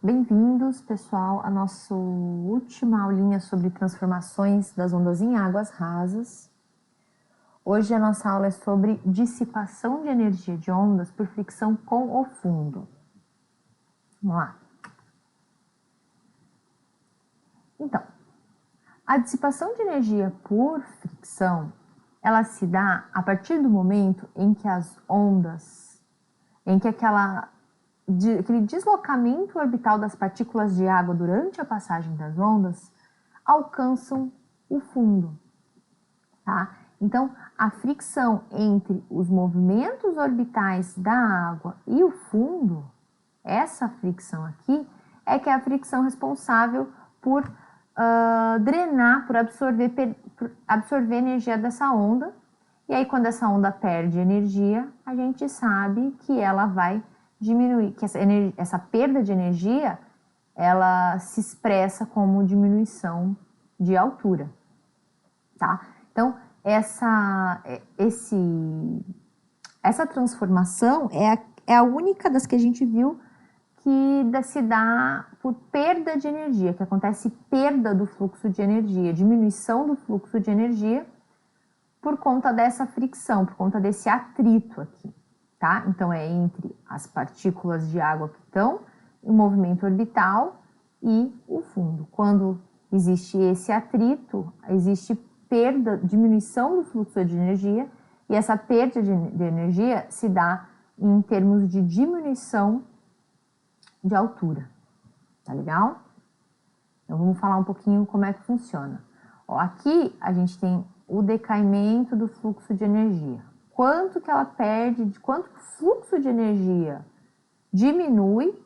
Bem-vindos, pessoal, à nossa última aulinha sobre transformações das ondas em águas rasas. Hoje a nossa aula é sobre dissipação de energia de ondas por fricção com o fundo. Vamos lá. Então, a dissipação de energia por fricção, ela se dá a partir do momento em que as ondas, aquele deslocamento orbital das partículas de água durante a passagem das ondas alcançam o fundo, tá? Então, a fricção entre os movimentos orbitais da água e o fundo, essa fricção aqui, é que é a fricção responsável por drenar, por absorver energia dessa onda. E aí, quando essa onda perde energia, a gente sabe que ela vai diminuir, que essa perda de energia, ela se expressa como diminuição de altura, tá? Então, essa transformação é a única das que a gente viu que se dá por perda de energia, que acontece perda do fluxo de energia, diminuição do fluxo de energia por conta dessa fricção, por conta desse atrito aqui, tá? Então, é entre as partículas de água que estão em movimento orbital e o fundo. Quando existe esse atrito, existe diminuição do fluxo de energia, e essa perda de energia se dá em termos de diminuição de altura, tá legal? Então, vamos falar um pouquinho como é que funciona. Ó, aqui a gente tem o decaimento do fluxo de energia. Quanto que ela perde, quanto que o fluxo de energia diminui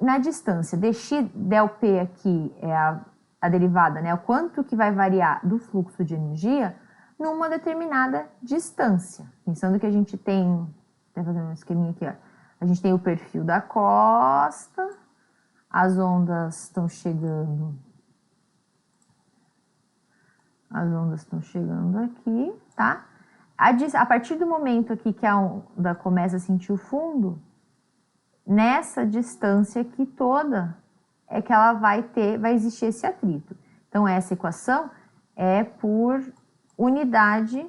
na distância. dx del P aqui é a derivada, né? O quanto que vai variar do fluxo de energia numa determinada distância. Pensando que a gente tem, vou fazer um esqueminha aqui, ó. A gente tem o perfil da costa, as ondas estão chegando aqui, tá? A partir do momento aqui que a onda começa a sentir o fundo, nessa distância aqui toda é que ela vai existir esse atrito. Então, essa equação é por unidade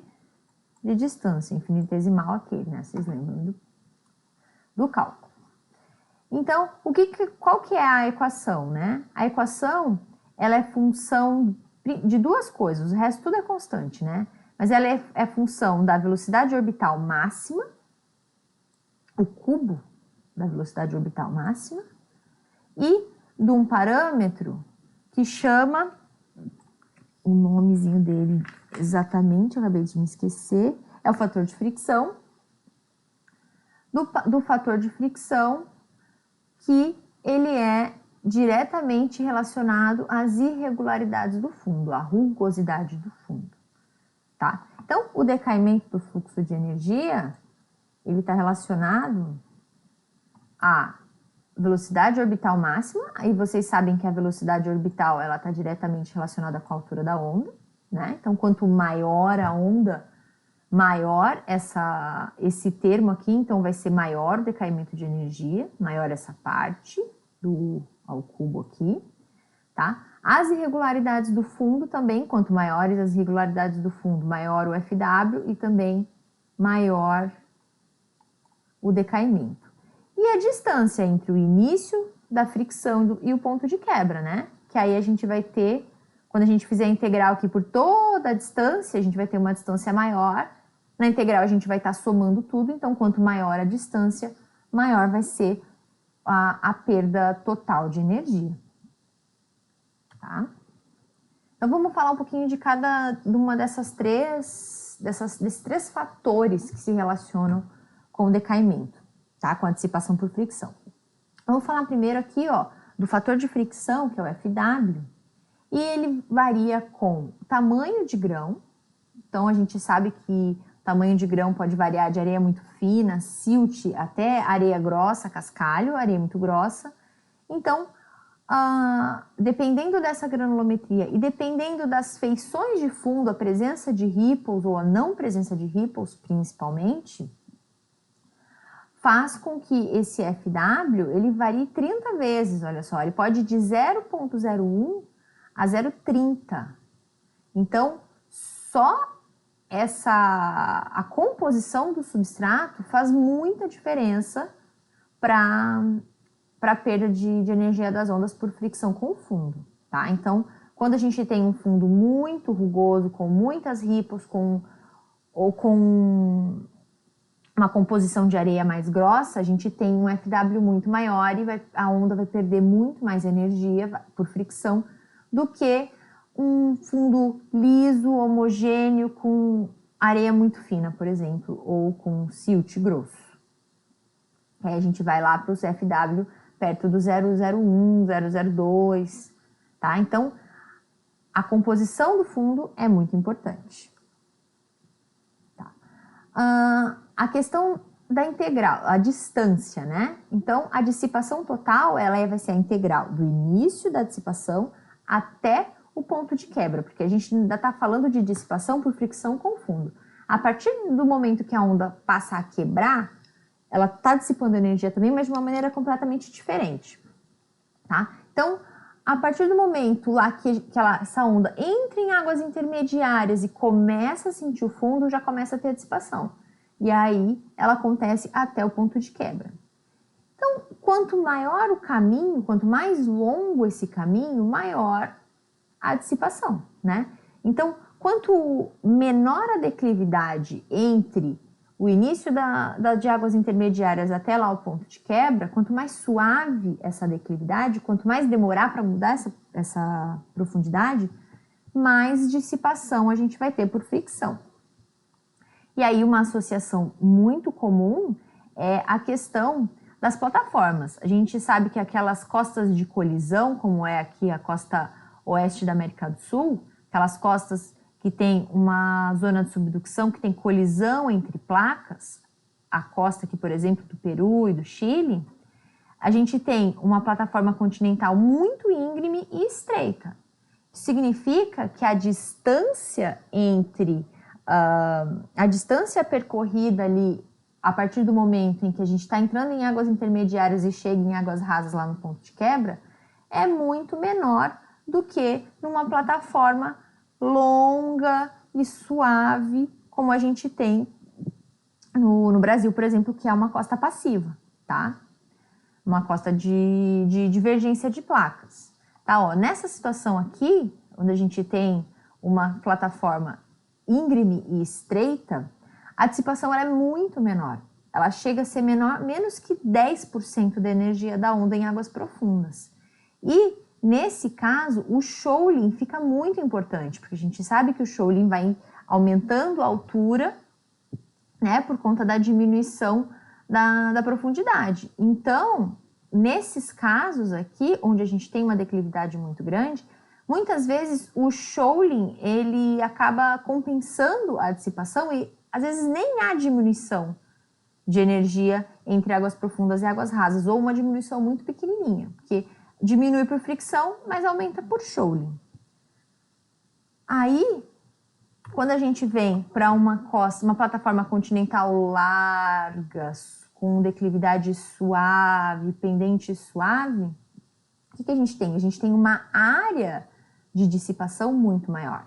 de distância, infinitesimal aqui, né? Vocês lembram do cálculo. Então, qual que é a equação, né? A equação, ela é função de duas coisas, o resto tudo é constante, né? Mas ela é função da velocidade orbital máxima, o cubo da velocidade orbital máxima, e de um parâmetro que chama, o nomezinho dele exatamente, eu acabei de me esquecer, é o fator de fricção, do fator de fricção, que ele é diretamente relacionado às irregularidades do fundo, à rugosidade do fundo, tá? Então, o decaimento do fluxo de energia, ele está relacionado à velocidade orbital máxima, aí vocês sabem que a velocidade orbital, ela está diretamente relacionada com a altura da onda, né? Então, quanto maior a onda, maior esse termo aqui, então vai ser maior o decaimento de energia, maior essa parte ao cubo aqui, tá? As irregularidades do fundo também, quanto maiores as irregularidades do fundo, maior o FW e também maior o decaimento. E a distância entre o início da fricção e o ponto de quebra, né? Que aí a gente vai ter, quando a gente fizer a integral aqui por toda a distância, a gente vai ter uma distância maior. Na integral a gente vai estar somando tudo, então quanto maior a distância, maior vai ser a perda total de energia. Tá? Então vamos falar um pouquinho de cada uma desses três fatores que se relacionam com o decaimento, tá? Com a dissipação por fricção. Vamos falar primeiro aqui, ó, do fator de fricção, que é o FW, e ele varia com tamanho de grão. Então a gente sabe que o tamanho de grão pode variar de areia muito fina, silt, até areia grossa, cascalho, areia muito grossa. Então, dependendo dessa granulometria e dependendo das feições de fundo, a presença de ripples ou a não presença de ripples, principalmente, faz com que esse FW ele varie 30 vezes, olha só, ele pode ir de 0,01 a 0,30. Então, só a composição do substrato faz muita diferença para a perda de energia das ondas por fricção com o fundo, tá? Então, quando a gente tem um fundo muito rugoso, com muitas ripos, ou com uma composição de areia mais grossa, a gente tem um FW muito maior e a onda vai perder muito mais energia por fricção do que um fundo liso, homogêneo, com areia muito fina, por exemplo, ou com silt grosso. Aí a gente vai lá para os FW perto do 0,01, 0,02, tá? Então, a composição do fundo é muito importante. Tá. A questão da integral, a distância, né? Então, a dissipação total, ela vai ser a integral do início da dissipação até o ponto de quebra, porque a gente ainda está falando de dissipação por fricção com fundo. A partir do momento que a onda passa a quebrar, ela está dissipando energia também, mas de uma maneira completamente diferente, tá? Então, a partir do momento lá que essa onda entra em águas intermediárias e começa a sentir o fundo, já começa a ter a dissipação. E aí, ela acontece até o ponto de quebra. Então, quanto maior o caminho, quanto mais longo esse caminho, maior a dissipação, né? Então, quanto menor a declividade entre o início de águas intermediárias até lá o ponto de quebra, quanto mais suave essa declividade, quanto mais demorar para mudar essa profundidade, mais dissipação a gente vai ter por fricção. E aí uma associação muito comum é a questão das plataformas. A gente sabe que aquelas costas de colisão, como é aqui a costa oeste da América do Sul, aquelas costas que tem uma zona de subducção, que tem colisão entre placas, a costa aqui, por exemplo, do Peru e do Chile, a gente tem uma plataforma continental muito íngreme e estreita. Isso significa que a distância entre a distância percorrida ali a partir do momento em que a gente está entrando em águas intermediárias e chega em águas rasas lá no ponto de quebra é muito menor do que numa plataforma longa e suave, como a gente tem no Brasil, por exemplo, que é uma costa passiva, tá? Uma costa de divergência de placas. Tá, ó, nessa situação aqui, onde a gente tem uma plataforma íngreme e estreita, a dissipação é muito menor. Ela chega a ser menos que 10% da energia da onda em águas profundas. E nesse caso, o shoaling fica muito importante, porque a gente sabe que o shoaling vai aumentando a altura, né, por conta da diminuição da profundidade. Então, nesses casos aqui, onde a gente tem uma declividade muito grande, muitas vezes o shoaling, ele acaba compensando a dissipação e às vezes nem há diminuição de energia entre águas profundas e águas rasas, ou uma diminuição muito pequenininha, porque diminui por fricção, mas aumenta por shoaling. Aí, quando a gente vem para uma costa, uma plataforma continental larga, com declividade suave, pendente suave, o que a gente tem? A gente tem uma área de dissipação muito maior,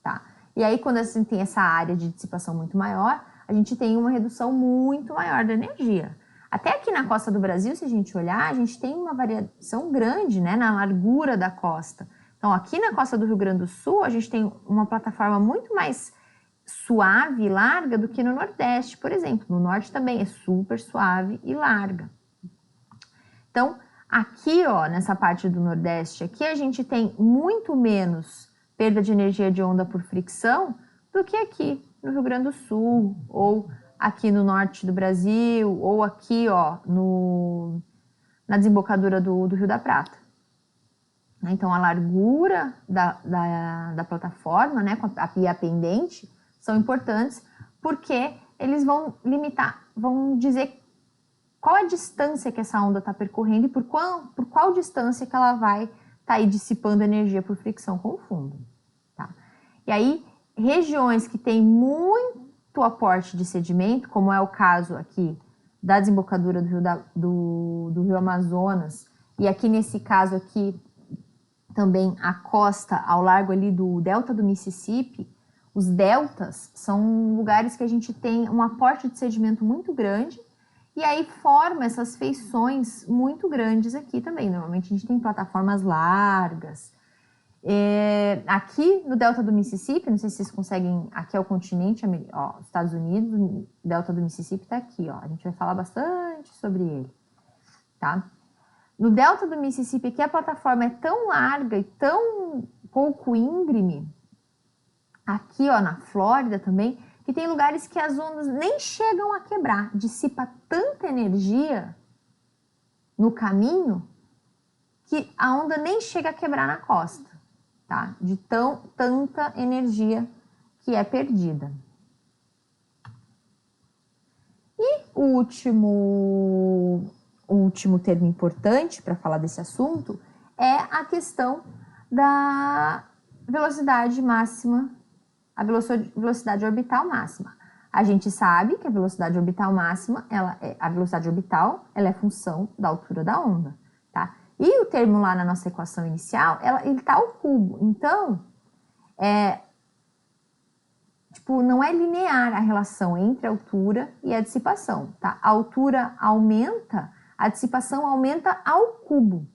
tá? E aí, quando a gente tem essa área de dissipação muito maior, a gente tem uma redução muito maior da energia. Até aqui na costa do Brasil, se a gente olhar, a gente tem uma variação grande, né, na largura da costa. Então, aqui na costa do Rio Grande do Sul, a gente tem uma plataforma muito mais suave e larga do que no Nordeste, por exemplo. No Norte também é super suave e larga. Então, aqui, ó, nessa parte do Nordeste, aqui a gente tem muito menos perda de energia de onda por fricção do que aqui no Rio Grande do Sul, ou aqui no norte do Brasil, ou aqui, ó, na desembocadura do Rio da Prata. Então, a largura da plataforma, né, e a pendente, são importantes porque eles vão limitar, vão dizer qual a distância que essa onda está percorrendo e por qual distância que ela vai estar aí dissipando energia por fricção com o fundo. Tá? E aí, regiões que têm muito aporte de sedimento, como é o caso aqui da desembocadura do rio Amazonas, e aqui nesse caso aqui, também a costa ao largo ali do delta do Mississippi, os deltas são lugares que a gente tem um aporte de sedimento muito grande, e aí forma essas feições muito grandes aqui também. Normalmente a gente tem plataformas largas. Aqui no delta do Mississippi, não sei se vocês conseguem, aqui é o continente, ó, Estados Unidos, o delta do Mississippi está aqui, ó, a gente vai falar bastante sobre ele, tá? No delta do Mississippi aqui a plataforma é tão larga e tão pouco íngreme, aqui ó, na Flórida também, que tem lugares que as ondas nem chegam a quebrar, dissipa tanta energia no caminho que a onda nem chega a quebrar na costa. Tá? De tanta energia que é perdida. E o último termo importante para falar desse assunto é a questão da velocidade máxima, a velocidade orbital máxima. A gente sabe que a velocidade orbital máxima, ela é função da altura da onda, tá? E o termo lá na nossa equação inicial, ele está ao cubo. Então, não é linear a relação entre a altura e a dissipação, tá? A altura aumenta, a dissipação aumenta ao cubo.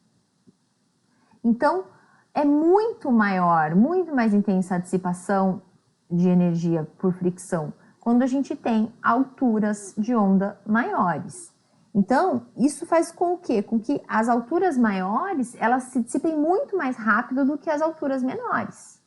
Então, é muito maior, muito mais intensa a dissipação de energia por fricção quando a gente tem alturas de onda maiores. Então, isso faz com o quê? Com que as alturas maiores, elas se dissipem muito mais rápido do que as alturas menores,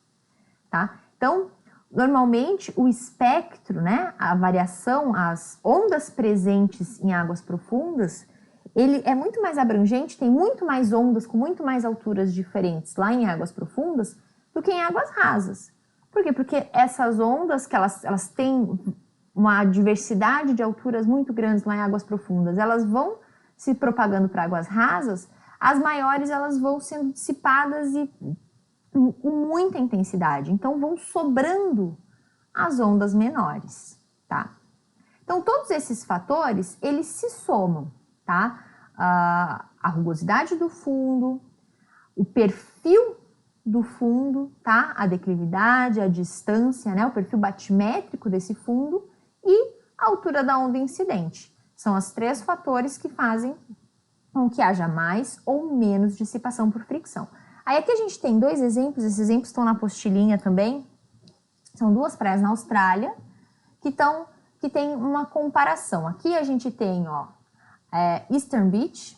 tá? Então, normalmente, o espectro, né, a variação, as ondas presentes em águas profundas, ele é muito mais abrangente, tem muito mais ondas com muito mais alturas diferentes lá em águas profundas do que em águas rasas. Por quê? Porque essas ondas, que elas têm uma diversidade de alturas muito grandes lá em águas profundas, elas vão se propagando para águas rasas, as maiores elas vão sendo dissipadas e com muita intensidade, então vão sobrando as ondas menores, tá? Então todos esses fatores, eles se somam, tá? A rugosidade do fundo, o perfil do fundo, tá? A declividade, a distância, né? O perfil batimétrico desse fundo e a altura da onda incidente. São os 3 fatores que fazem com que haja mais ou menos dissipação por fricção. Aí aqui a gente tem 2 exemplos, esses exemplos estão na apostilinha também. São 2 praias na Austrália que tem uma comparação. Aqui a gente tem, ó, Eastern Beach,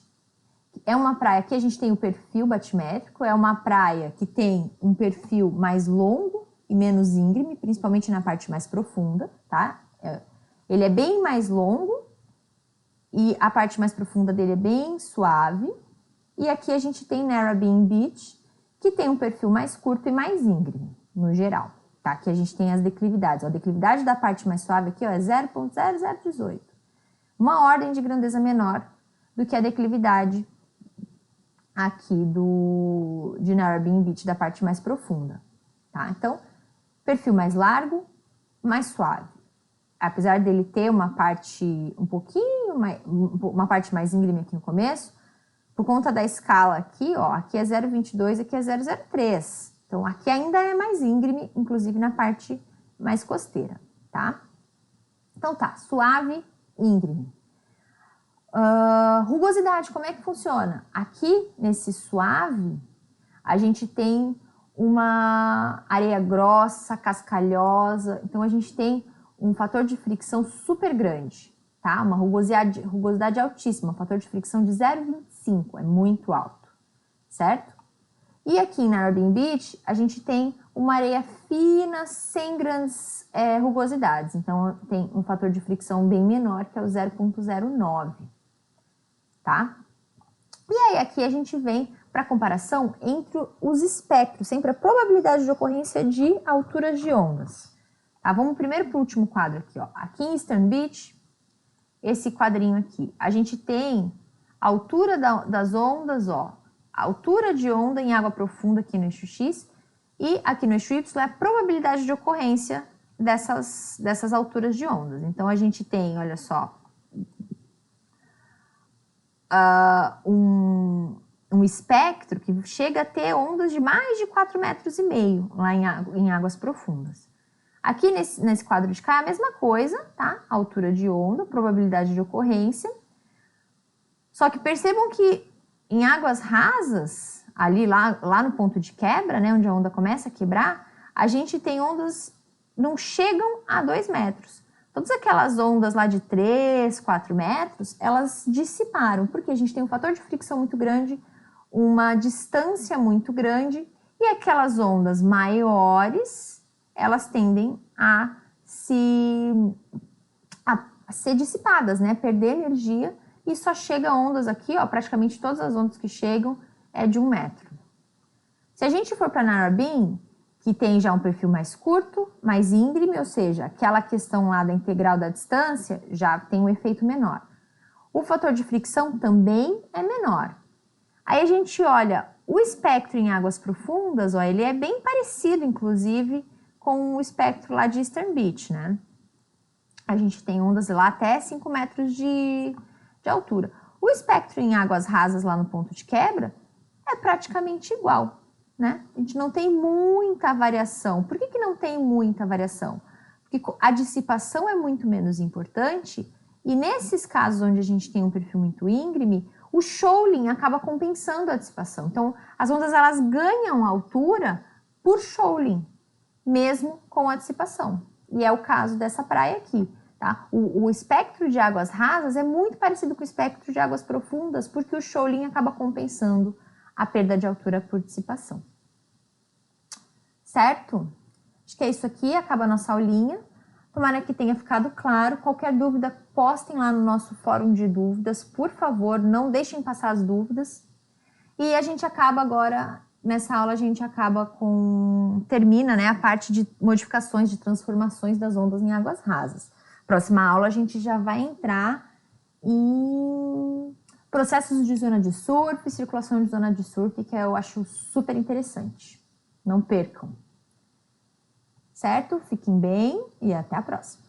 é uma praia que a gente tem o perfil batimétrico, é uma praia que tem um perfil mais longo e menos íngreme, principalmente na parte mais profunda, tá? Ele é bem mais longo e a parte mais profunda dele é bem suave. E aqui a gente tem Narrabeen Beach, que tem um perfil mais curto e mais íngreme, no geral, tá? Aqui a gente tem as declividades. A declividade da parte mais suave aqui, ó, é 0,0018. Uma ordem de grandeza menor do que a declividade aqui de Narrabeen Beach, da parte mais profunda, tá? Então, perfil mais largo, mais suave. Apesar dele ter uma parte uma parte mais íngreme aqui no começo, por conta da escala aqui, ó, aqui é 0,22, aqui é 0,03. Então, aqui ainda é mais íngreme, inclusive na parte mais costeira, tá? Então tá, suave, íngreme. Rugosidade, como é que funciona? Aqui, nesse suave, a gente tem uma areia grossa, cascalhosa, então a gente tem um fator de fricção super grande, tá? Uma rugosidade altíssima, um fator de fricção de 0,25, é muito alto, certo? E aqui em Narrabeen Beach, a gente tem uma areia fina, sem grandes rugosidades, então tem um fator de fricção bem menor, que é o 0,09, tá? E aí aqui a gente vem para comparação entre os espectros, sempre a probabilidade de ocorrência de alturas de ondas. Tá, vamos primeiro para o último quadro aqui, ó. Aqui em Eastern Beach, esse quadrinho aqui, a gente tem a altura das ondas, ó, a altura de onda em água profunda aqui no eixo X, e aqui no eixo Y é a probabilidade de ocorrência dessas alturas de ondas. Então a gente tem, olha só, um espectro que chega a ter ondas de mais de 4,5 metros lá em águas profundas. Aqui nesse quadro de cá é a mesma coisa, tá? Altura de onda, probabilidade de ocorrência. Só que percebam que em águas rasas, ali lá no ponto de quebra, né, onde a onda começa a quebrar, a gente tem ondas não chegam a 2 metros. Todas aquelas ondas lá de 3, 4 metros, elas dissiparam, porque a gente tem um fator de fricção muito grande, uma distância muito grande, e aquelas ondas maiores, elas tendem a ser dissipadas, né? Perder energia, e só chega ondas aqui, ó, praticamente todas as ondas que chegam é de 1 metro. Se a gente for para Narrabeen, que tem já um perfil mais curto, mais íngreme, ou seja, aquela questão lá da integral da distância já tem um efeito menor. O fator de fricção também é menor. Aí a gente olha o espectro em águas profundas, ó, ele é bem parecido, inclusive, com o espectro lá de Eastern Beach, né? A gente tem ondas lá até 5 metros de altura. O espectro em águas rasas lá no ponto de quebra é praticamente igual. Né? A gente não tem muita variação. Por que não tem muita variação? Porque a dissipação é muito menos importante e nesses casos onde a gente tem um perfil muito íngreme, o shoaling acaba compensando a dissipação. Então, as ondas elas ganham altura por shoaling, mesmo com a dissipação. E é o caso dessa praia aqui. Tá? O espectro de águas rasas é muito parecido com o espectro de águas profundas porque o shoaling acaba compensando a perda de altura por dissipação. Certo? Acho que é isso aqui, acaba a nossa aulinha. Tomara que tenha ficado claro. Qualquer dúvida, postem lá no nosso fórum de dúvidas. Por favor, não deixem passar as dúvidas. E a gente acaba agora, nessa aula, a gente acaba termina, né, a parte de modificações, de transformações das ondas em águas rasas. Próxima aula, a gente já vai entrar em processos de zona de surf, circulação de zona de surf, que eu acho super interessante. Não percam. Certo? Fiquem bem e até a próxima.